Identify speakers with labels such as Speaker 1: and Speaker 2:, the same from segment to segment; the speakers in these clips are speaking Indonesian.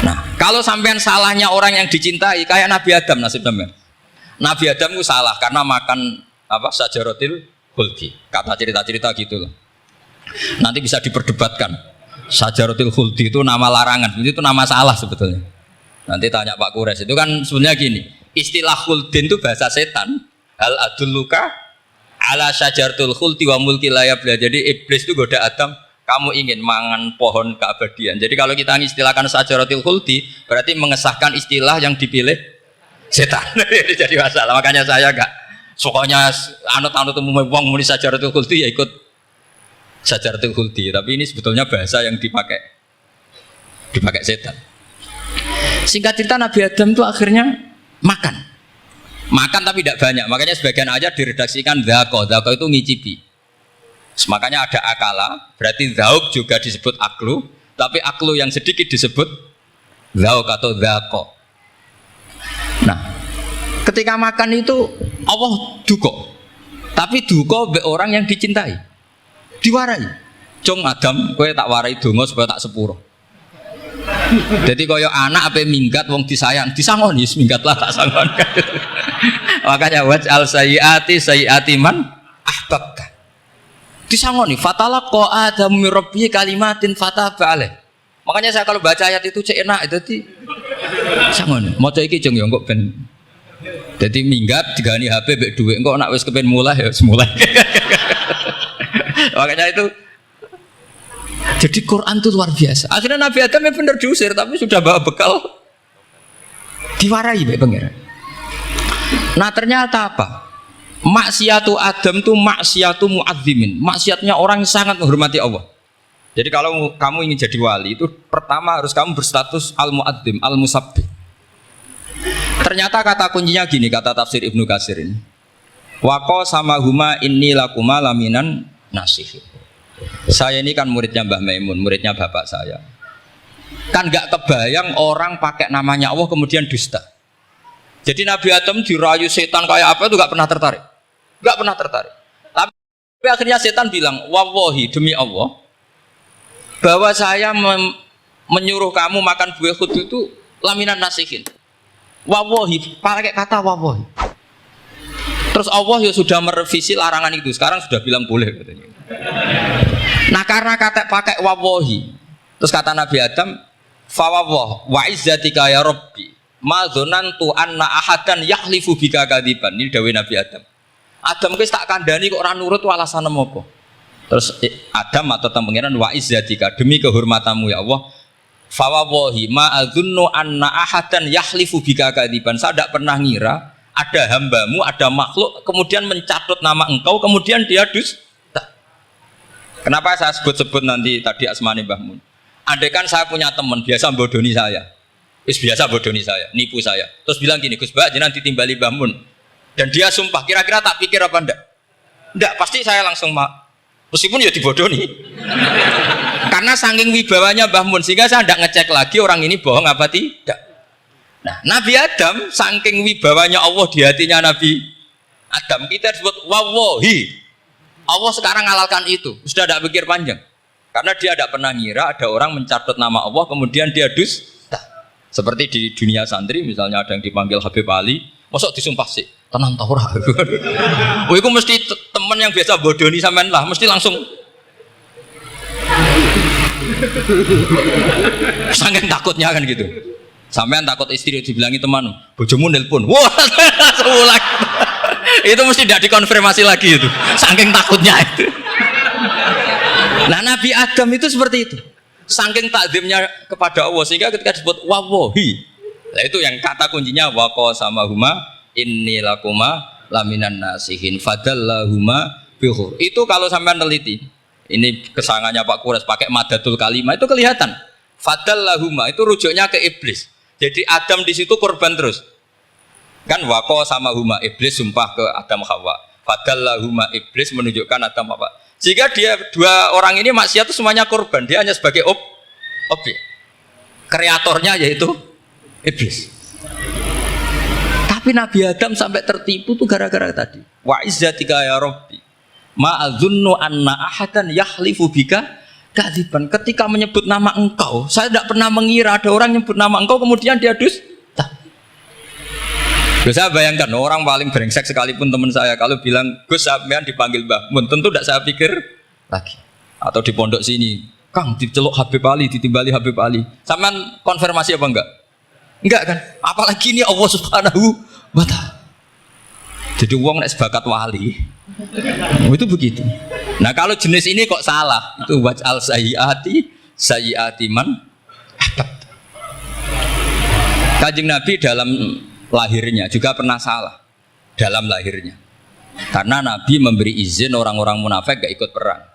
Speaker 1: Nah, kalau sampean salahnya orang yang dicintai kayak Nabi Adam nasib sampean. Nabi Adam itu salah karena makan apa sajaratil khuldi. Kata cerita-cerita gitu loh. Nanti bisa diperdebatkan. Sajaratil khuldi itu nama larangan, itu nama salah sebetulnya. Nanti tanya Pak Kures, itu kan sebenarnya gini. Istilah khuldin itu bahasa setan. Hal adulluka ala sajaratul khuldi wa mulki la yabla. Jadi iblis itu goda Adam, kamu ingin mangan pohon keabadian. Jadi kalau kita mengistilahkan sajaratul khuldi, berarti mengesahkan istilah yang dipilih setan. Jadi masalah. Makanya saya enggak pokoknya anut-anut umum wong muni sajaratul khuldi ya ikut sajaratul khuldi. Tapi ini sebetulnya bahasa yang dipakai setan. Singkat cerita Nabi Adam itu akhirnya makan tapi tidak banyak. Makanya sebagian ayat diredaksikan dzaqo itu ngicipi. Makanya ada akala, berarti zauk juga disebut aklu, tapi aklu yang sedikit disebut zauk atau dzaqo. Nah, ketika makan itu Allah duko, tapi duko be orang yang dicintai, diwarai. Cung Adam, kowe tak warai donga supaya tak sepuro. Jadi kaya anak apa minggat wong disayang, disangoni minggatlah tak sangon. Makanya waj'al sayyiati man ahbabka. Disangoni fatalaqa adamu min rabbihi kalimatin fataba alaih. Makanya saya kalau baca ayat itu cek enak dadi sangoni. Maca iki jeng yo kok ben dadi minggat digani HP mbek dhuwit engko nek wis kepen mulai ya semulai. Makanya itu jadi Quran itu luar biasa. Akhirnya Nabi Adam yang benar diusir, tapi sudah bawa bekal diwarai baik pengiran. Nah ternyata apa? Maksiatu Adam itu maksiatu mu'azzimin. Maksiatnya orang yang sangat menghormati Allah. Jadi kalau kamu ingin jadi wali itu pertama harus kamu berstatus al-mu'azzim, al-musabbih. Ternyata kata kuncinya gini, kata tafsir Ibnu Katsir ini. Waqo sama huma inni lakuma laminan nasih. Saya ini kan muridnya Mbah Maimun, muridnya bapak saya. Kan gak kebayang orang pakai namanya Allah kemudian dusta. Jadi Nabi Adam dirayu setan kayak apa itu gak pernah tertarik. Gak pernah tertarik. Tapi akhirnya setan bilang, wallahi demi Allah, bahwa saya menyuruh kamu makan buah khud itu laminan nasihin. Wallahi, pakai kata wallahi. Terus Allah ya sudah merevisi larangan itu, sekarang sudah bilang boleh katanya. Nah karena kata pakai wawahi, terus kata Nabi Adam, fawawah wa izzatika ya Rabbi, ma dzanantu anna ahadan yahlifu bika kadziban. Ini dawuh Nabi Adam. Adam wis tak kandhani kok ora nurut alasan apa? Terus Adam atau pangeran wa izzatika, demi kehormatanmu ya Allah, fawawahi ma adzunnu anna ahadan yahlifu bika kadziban. Saya tidak pernah ngira ada hambamu, ada makhluk kemudian mencatut nama engkau kemudian dia dusta. Kenapa saya sebut-sebut nanti tadi asmani Mbah Mun? Andai kan saya punya teman biasa bodoni saya, biasa bodoni saya, nipu saya, terus bilang gini, Gus Mbak jenengan ditimbali Mbah Mun, dan dia sumpah, kira-kira tak pikir apa enggak? Enggak, pasti saya langsung meskipun ya dibodoni, karena saking wibawanya Mbah Mun sehingga saya enggak ngecek lagi orang ini bohong apa tidak. Nah, Nabi Adam saking wibawanya Allah di hatinya Nabi Adam, kita disebut wawahi. Allah sekarang ngalalkan itu, sudah tidak pikir panjang, karena dia tidak pernah ngira ada orang mencatat nama Allah kemudian dia dusta. Seperti di dunia santri misalnya ada yang dipanggil Habib Ali, masuk disumpah sih, tenang tahu ora. Oh, itu mesti teman yang biasa bodoni sampean lah, mesti langsung saking takutnya kan gitu. Sampean takut istri dibilangi teman, bojomu nelpon, wah langsung ulang. Itu mesti tidak dikonfirmasi lagi itu, saking takutnya itu. Nah Nabi Adam itu seperti itu, saking takzimnya kepada Allah sehingga ketika disebut wawahi, nah itu yang kata kuncinya waqo sama huma inni lakuma laminan nasihin fadallahuma bihur. Itu kalau sampai neliti, ini kesangannya Pak Kures pakai madatul kalimah itu kelihatan. Fadallahuma itu rujuknya ke iblis. Jadi Adam di situ korban terus. Kan waqo sama huma, iblis sumpah ke Adam Hawa. Fadallahuma, iblis menunjukkan Adam Hawa. Jika dia dua orang ini maksiat itu semuanya korban, dia hanya sebagai objek. Kreatornya yaitu iblis. Tapi Nabi Adam sampai tertipu tuh gara-gara tadi. Wa izzatika ya Rabbi, ma adzunnu anna ahadan yahlifu bika kadziban. Ketika menyebut nama engkau, saya tidak pernah mengira ada orang nyebut nama engkau kemudian dia dusta. Saya bayangkan orang paling brengsek sekalipun teman saya kalau bilang Gus sampean dipanggil Mbah Mun, tentu tidak saya pikir lagi. Atau di pondok sini, Kang diceluk Habib Ali, ditimbali Habib Ali. Sampean konfirmasi apa enggak? Enggak kan? Apalagi ini Allah Subhanahu wa Ta'ala. Jadi uang nek sebakat wali. Itu begitu. Nah kalau jenis ini kok salah, itu waj'al sayyiati man. Kanjeng Nabi dalam lahirnya juga pernah salah dalam lahirnya. Karena Nabi memberi izin orang-orang munafik gak ikut perang.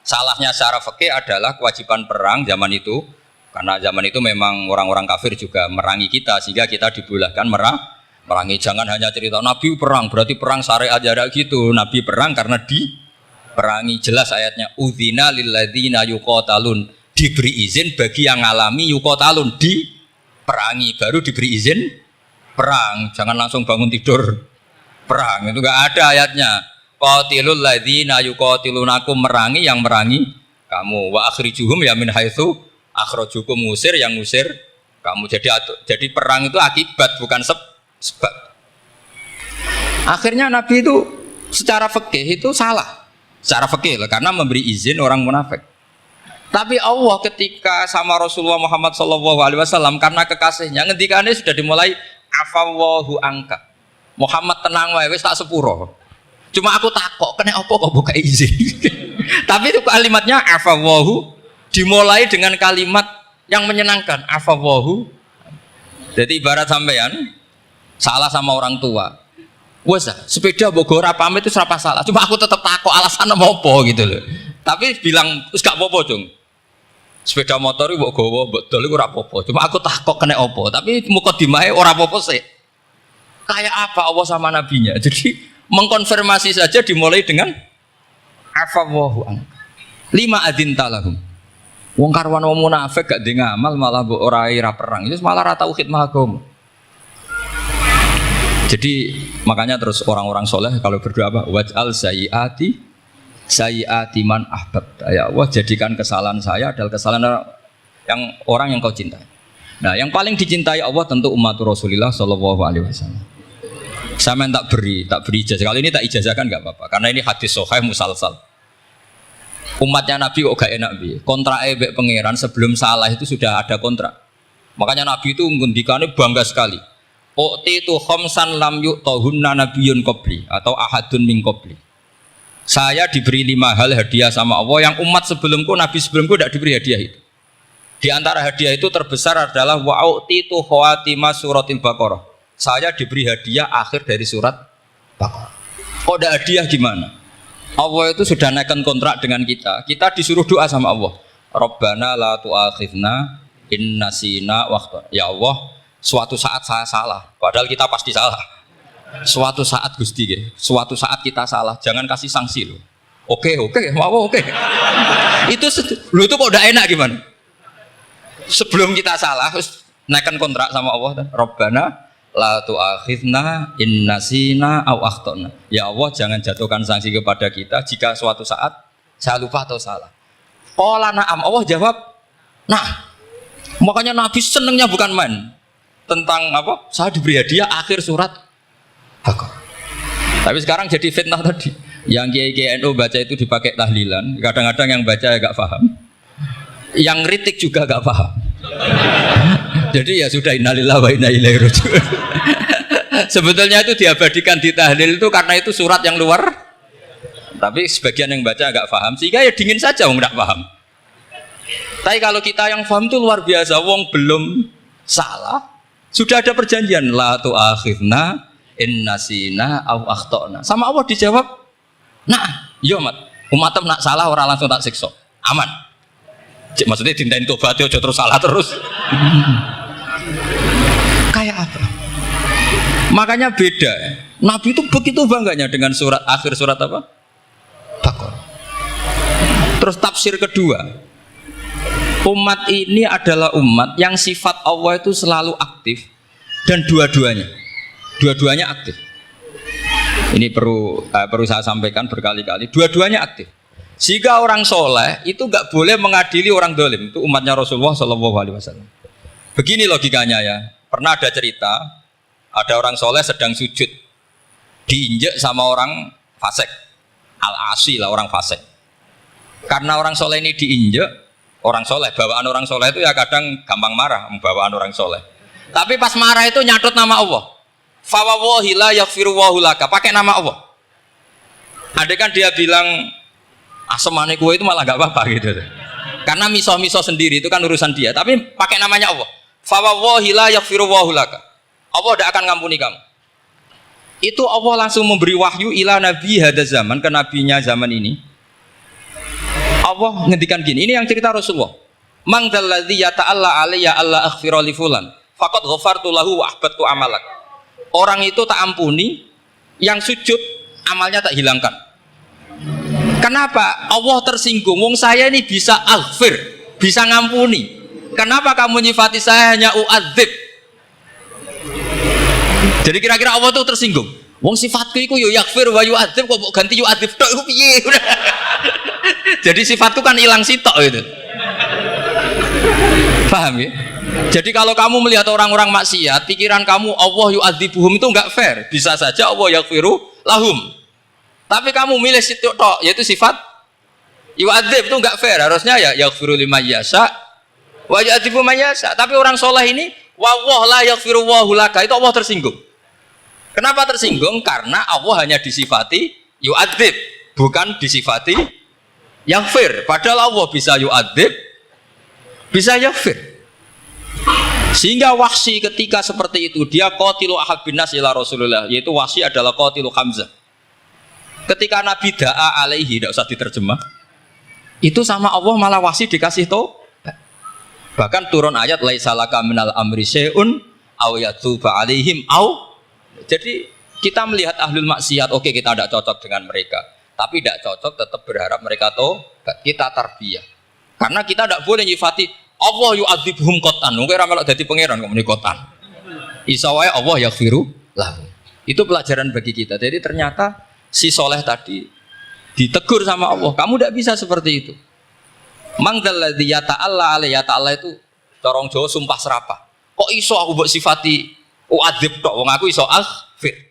Speaker 1: Salahnya secara fikih adalah kewajiban perang zaman itu. Karena zaman itu memang orang-orang kafir juga merangi kita sehingga kita dibolehkan merangi. Jangan hanya cerita Nabi perang berarti perang syariat aja gitu. Nabi perang karena diperangi. Jelas ayatnya udzina lilladzina yuqatalun, diberi izin bagi yang ngalami yuqatalun, diperangi baru diberi izin perang. Jangan langsung bangun tidur perang, itu enggak ada ayatnya. Qatilul ladzina yuqatilunakum, merangi yang merangi kamu, wa akhrijuhum ya min haitsu akhrajukum, ngusir yang ngusir kamu. Jadi perang itu akibat bukan sebab. Akhirnya Nabi itu secara fikih itu salah. Secara fikih karena memberi izin orang munafik. Tapi Allah ketika sama Rasulullah Muhammad SAW karena kekasihnya ngendikannya sudah dimulai afawwahu angka. Muhammad tenang wae wis tak sepuro. Cuma aku takok kena apa kok buka izin. Tapi itu kalimatnya afawwahu dimulai dengan kalimat yang menyenangkan, afawwahu. Jadi ibarat sampean salah sama orang tua. Wes sepeda mbok ora pamit itu serapa salah. Cuma aku tetap takok alasan apa gitu loh. Tapi bilang wis gak apa-apa, Jung. Sepeda motor mbok gowo, mbok dol iku ora apa-apa. Cuma aku takok kena apa. Tapi mukadimahe ora apa-apa sih. Kayak apa Allah sama nabinya. Jadi mengkonfirmasi saja dimulai dengan afawwahu an. Lima adzinta lahum. Wong karwan wong munafik gak ndek ngamal malah mbok ora perang. Itu malah ra tau khidmah agama. Jadi makanya terus orang-orang soleh kalau berdoa apa? Waj'al sayyiati man ahbab. Ya Allah, jadikan kesalahan saya adalah kesalahan orang yang kau cintai. Nah, yang paling dicintai Allah tentu umat Rasulullah sallallahu alaihi wasallam. Saya tak beri ijazah. Kali ini tak ijazahkan nggak apa-apa, karena ini hadis sahih musalsal. Umatnya Nabi kok gak enak bi. Kontrak ebek pangeran sebelum salah itu sudah ada kontrak. Makanya Nabi itu ngendikannya bangga sekali. U'titu khamsan lam yu'tahunna nabiyyun qabli atau ahadun min qabli. Saya diberi 5 hal hadiah sama Allah yang umat sebelumku, Nabi sebelumku tidak diberi hadiah itu. Di antara hadiah itu terbesar adalah wa'u'titu khawatima suratil Baqarah. Saya diberi hadiah akhir dari surat Baqarah. Oh, ada hadiah gimana? Allah itu sudah naikkan kontrak dengan kita. Kita disuruh doa sama Allah. Rabbana la tu'akhidna in nasina waqta. Ya Allah, suatu saat saya salah. Padahal kita pasti salah. Suatu saat Gusti, suatu saat kita salah. Jangan kasih sanksi loh. Oke, mau oke. Itu kok udah enak gimana? Sebelum kita salah, naikkan kontrak sama Allah. Rabbana la tu'akhidna in nasina aw akhtana. Ya Allah, jangan jatuhkan sanksi kepada kita jika suatu saat saya lupa atau salah. Qala na'am, Allah jawab nah. Makanya Nabi senengnya bukan main tentang apa? Saya diberi hadiah akhir surat Baqarah. Tapi sekarang jadi fitnah tadi. Yang kiai NU baca itu dipakai tahlilan, kadang-kadang yang baca agak paham. Yang kritik juga agak paham. Jadi ya sudah, innalillahi wa inna ilaihi raji'un. Sebetulnya itu diabadikan di tahlil itu karena itu surat yang luar. Tapi sebagian yang baca agak paham sehingga ya dingin saja wong enggak paham. Tapi kalau kita yang paham itu luar biasa, wong belum salah sudah ada perjanjian la tu'akhidna in nasina aw akhtana. Sama Allah dijawab, nah, iya umatem nak salah orang langsung tak siksa. Aman. Maksudnya dintain tobat aja terus salah terus. Kayak apa? Makanya beda. Nabi itu begitu bangganya dengan akhir surat apa? Baqarah. Terus tafsir kedua, umat ini adalah umat yang sifat Allah itu selalu aktif dan dua-duanya aktif. Ini perlu saya sampaikan berkali-kali. Dua-duanya aktif. Jika orang soleh itu nggak boleh mengadili orang dolim. Itu umatnya Rasulullah Shallallahu Alaihi Wasallam. Begini logikanya ya. Pernah ada cerita, ada orang soleh sedang sujud, diinjek sama orang fasik, al-asi lah orang fasik. Karena orang soleh ini diinjek, orang soleh, bawaan orang soleh itu ya kadang gampang marah, bawaan orang soleh. Tapi pas marah itu nyatut nama Allah. Fawawahi la yaghfiru laka, pakai nama Allah. Ada kan dia bilang asemane kue itu malah gak apa-apa gitu. Karena miso-miso sendiri itu kan urusan dia, tapi pakai namanya Allah. Fawawahi la yaghfiru laka. Allah tidak akan ngampuni kamu. Itu Allah langsung memberi wahyu ila nabi hada zaman, ke nabinya zaman ini. Allah ngendikan gini, ini yang cerita Rasulullah. Mang dzalladzi yata'alla alayya alla aghfira li fulan faqad ghafartu lahu wa ahbattu amalak. Orang itu tak ampuni, yang sujud amalnya tak hilangkan. Kenapa? Allah tersinggung. Wong saya ini bisa aghfir, bisa ngampuni. Kenapa kamu nyifati saya hanya u'adzib? Jadi kira-kira Allah itu tersinggung. Wong sifatku iku yo yaghfir wa yu'adzib, kok ganti yu'adzib tok iku piye? Jadi sifatku kan hilang sitok gitu. Paham ya? Jadi kalau kamu melihat orang-orang maksiat, pikiran kamu Allah yu'adzibuhum itu enggak fair. Bisa saja Allah yaghfiru lahum. Tapi kamu milih situ tok, yaitu sifat yu'adzib, itu enggak fair. Harusnya ya yaghfiru liman yasha wa yu'adzibu man yasha. Tapi orang soleh ini wallah la yaghfiru laka, itu Allah tersinggung. Kenapa tersinggung? Karena Allah hanya disifati yu'adzib, bukan disifati yaghfir. Padahal Allah bisa yu'adzib, bisa yaghfir. Sehingga Wahsy ketika seperti itu, dia qatilu ahad bin nas ila Rasulullah, yaitu Wahsy adalah qatilu Hamzah. Ketika Nabi da'a alaihi, tidak usah diterjemah, itu sama Allah malah Wahsy dikasih tahu. Bahkan turun ayat laisa laka minal amri syai'un aw yatuba alaihim aw. Jadi kita melihat ahlul maksiat, oke kita tidak cocok dengan mereka, tapi tidak cocok tetap berharap mereka tahu. Kita tarbiyah, karena kita tidak boleh nyifati Allah yu'adzibuhum qatan. Mungkin ramelok dadi pangeran kok muni qatan. Isa wae Allah yaghfiru lahu. Itu pelajaran bagi kita. Jadi ternyata si soleh tadi ditegur sama Allah, kamu tidak bisa seperti itu. Mang dzalladzi yata'alla alayya, ta'ala itu corong Jawa sumpah serapah. Kok iso aku mbok sifati u'adzib tok, wong aku iso aghfir.